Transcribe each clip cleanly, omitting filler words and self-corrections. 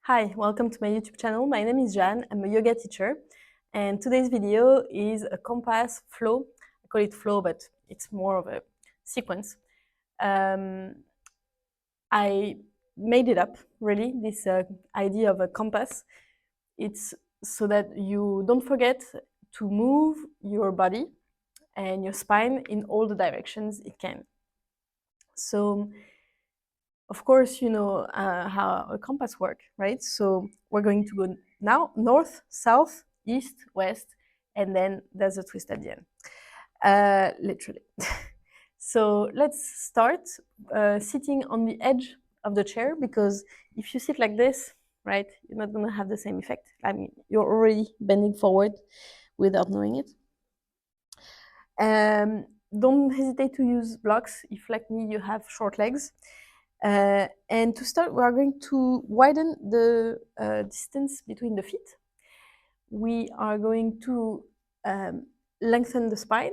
Hi, welcome to my YouTube channel. My name is Jeanne. I'm a yoga teacher, and today's video is a compass flow. I call it flow, but it's more of a sequence. I made it up, really, this idea of a compass. It's so that you don't forget to move your body and your spine in all the directions it can. So, of course, you know how a compass works, right? So we're going to go now north, south, east, west, and then there's a twist at the end, literally. So let's start sitting on the edge of the chair, because if you sit like this, right, you're not going to have the same effect. I mean, you're already bending forward without knowing it. Don't hesitate to use blocks if, like me, you have short legs. And to start, we are going to widen the distance between the feet. We are going to lengthen the spine,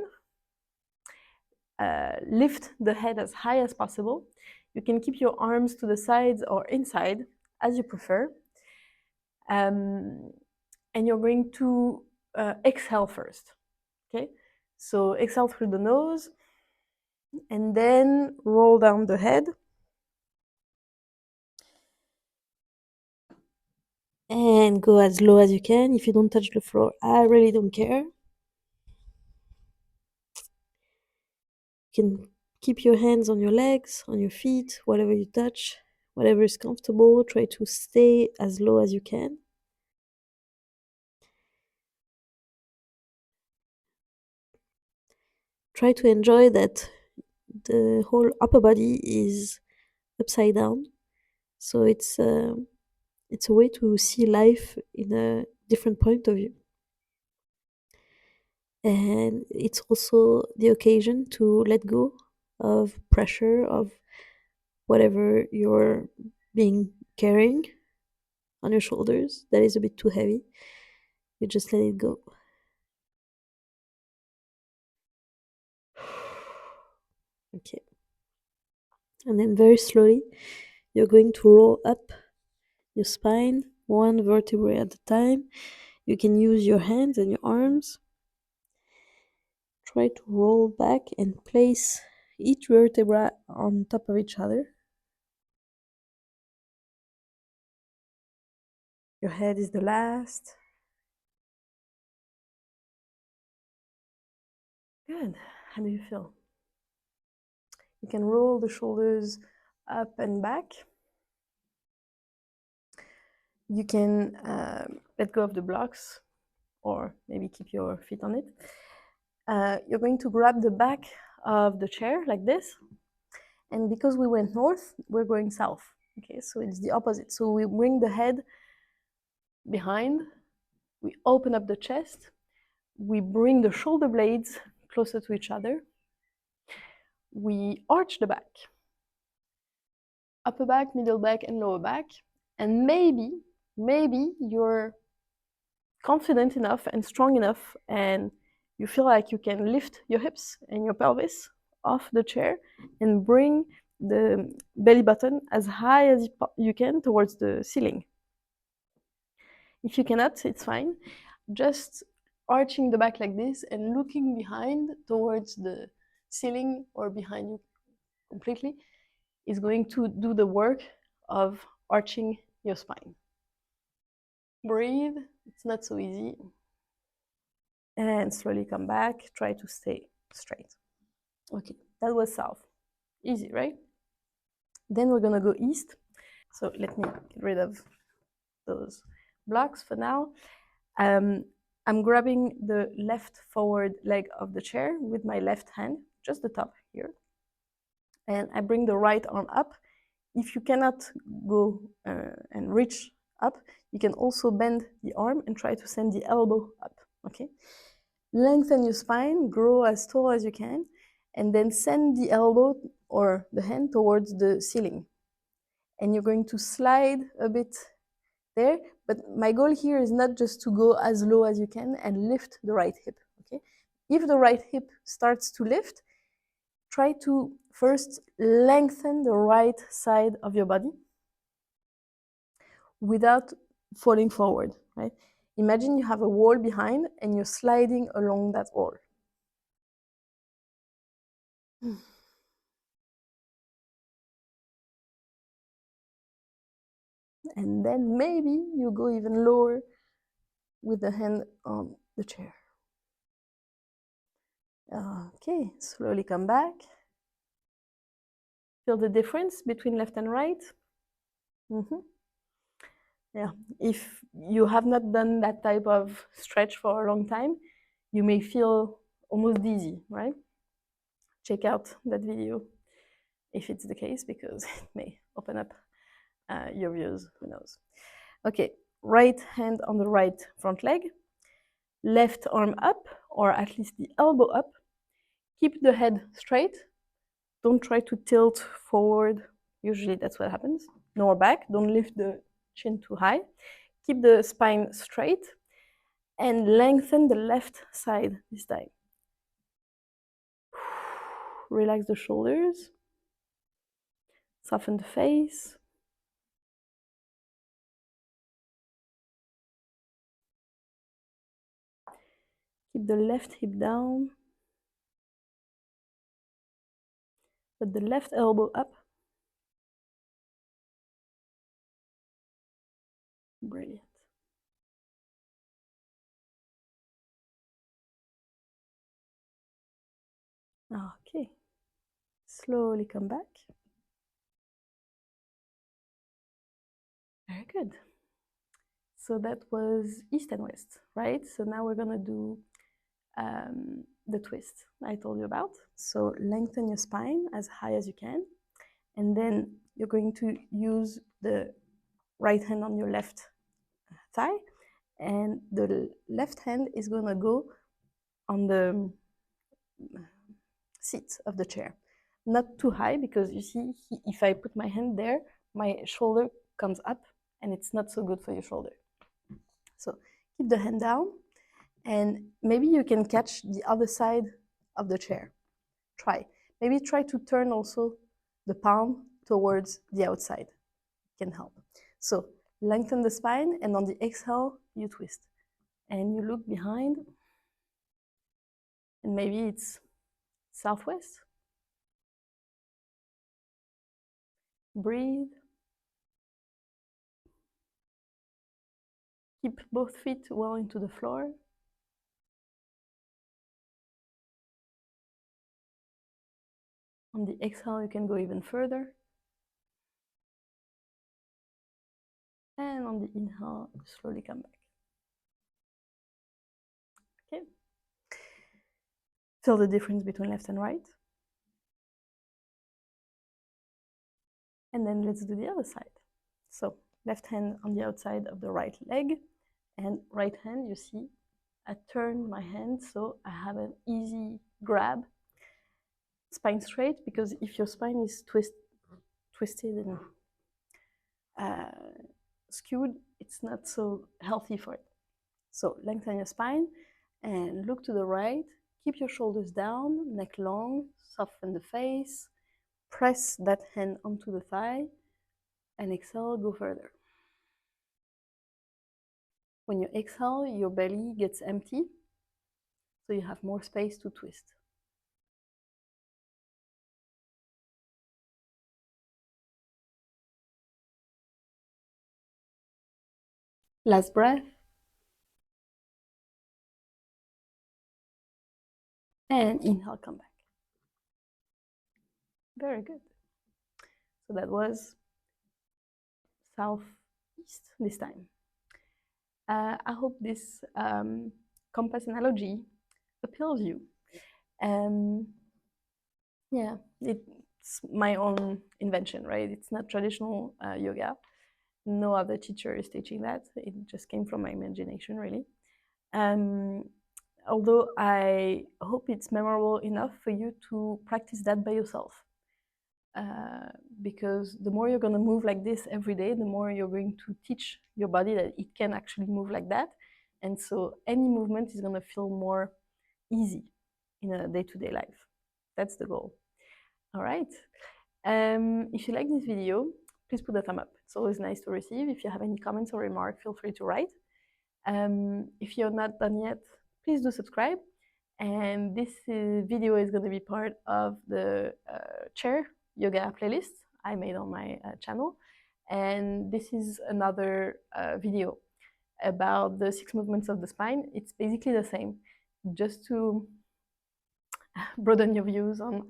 lift the head as high as possible. You can keep your arms to the sides or inside, as you prefer. And you're going to exhale first, okay? So exhale through the nose, and then roll down the head. And go as low as you can. If you don't touch the floor, I really don't care. You can keep your hands on your legs, on your feet, whatever you touch, whatever is comfortable. Try to stay as low as you can. Try to enjoy that the whole upper body is upside down. So it's a way to see life in a different point of view. And it's also the occasion to let go of pressure, of whatever you're being carrying on your shoulders that is a bit too heavy. You just let it go. Okay. And then very slowly, you're going to roll up your spine, one vertebrae at a time. You can use your hands and your arms. Try to roll back and place each vertebra on top of each other. Your head is the last. Good. How do you feel? You can roll the shoulders up and back. You can let go of the blocks, or maybe keep your feet on it. You're going to grab the back of the chair like this. And because we went north, we're going south. Okay, so it's the opposite. So we bring the head behind, we open up the chest, we bring the shoulder blades closer to each other, we arch the back, upper back, middle back, and lower back. And maybe you're confident enough and strong enough, and you feel like you can lift your hips and your pelvis off the chair and bring the belly button as high as you can towards the ceiling. If you cannot, it's fine. Just arching the back like this and looking behind towards the ceiling or behind you completely is going to do the work of arching your spine. Breathe. It's not so easy. And slowly come back. Try to stay straight. Okay, that was south. Easy, right? Then we're gonna go east. So let me get rid of those blocks for now. I'm grabbing the left forward leg of the chair with my left hand, just the top here. And I bring the right arm up. If you cannot go and reach up, you can also bend the arm and try to send the elbow up, okay? Lengthen your spine, grow as tall as you can, and then send the elbow or the hand towards the ceiling. And you're going to slide a bit there, but my goal here is not just to go as low as you can and lift the right hip, okay? If the right hip starts to lift, try to first lengthen the right side of your body. without falling forward, right? Imagine you have a wall behind and you're sliding along that wall. And then maybe you go even lower with the hand on the chair. Okay, slowly come back. Feel the difference between left and right? Yeah, if you have not done that type of stretch for a long time, you may feel almost dizzy, right? Check out that video if it's the case, because it may open up your views, who knows. Okay, right hand on the right front leg, left arm up, or at least the elbow up. Keep the head straight. Don't try to tilt forward. Usually that's what happens. Nor back. Don't lift the chin too high. Keep the spine straight and lengthen the left side this time. Relax the shoulders. Soften the face. Keep the left hip down. Put the left elbow up. Brilliant. Okay. Slowly come back. Very good. So that was east and west, right? So now we're gonna do the twist I told you about. So lengthen your spine as high as you can. And then you're going to use the right hand on your left thigh. And the left hand is gonna go on the seat of the chair. Not too high, because you see, if I put my hand there, my shoulder comes up and it's not so good for your shoulder. So keep the hand down, and maybe you can catch the other side of the chair. Try. Maybe try to turn also the palm towards the outside. It can help. So lengthen the spine, and on the exhale, you twist. And you look behind, and maybe it's southwest. Breathe. Keep both feet well into the floor. On the exhale, you can go even further. And on the inhale, slowly come back. Okay. Feel the difference between left and right. And then let's do the other side. So left hand on the outside of the right leg, and right hand, you see, I turn my hand so I have an easy grab. Spine straight, because if your spine is twisted and skewed, it's not so healthy for it. So lengthen your spine and look to the right. Keep your shoulders down, neck long, soften the face. Press that hand onto the thigh and exhale, go further. When you exhale, your belly gets empty, so you have more space to twist. Last breath. And inhale, come back. Very good. So that was southeast this time. I hope this compass analogy appeals you. Yeah, it's my own invention, right? It's not traditional yoga. No other teacher is teaching that. It just came from my imagination, really. Although I hope it's memorable enough for you to practice that by yourself. Because the more you're going to move like this every day, the more you're going to teach your body that it can actually move like that. And so any movement is going to feel more easy in a day-to-day life. That's the goal. All right. If you like this video, please put a thumb up. It's always nice to receive. If you have any comments or remarks, feel free to write. If you're not done yet, please do subscribe. And this video is going to be part of the chair yoga playlist I made on my channel. And this is another video about the 6 movements of the spine. It's basically the same, just to broaden your views on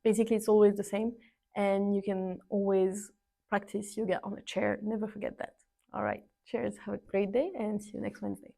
basically it's always the same, and you can always practice yoga on a chair. Never forget that. All right, cheers, have a great day, and see you next Wednesday.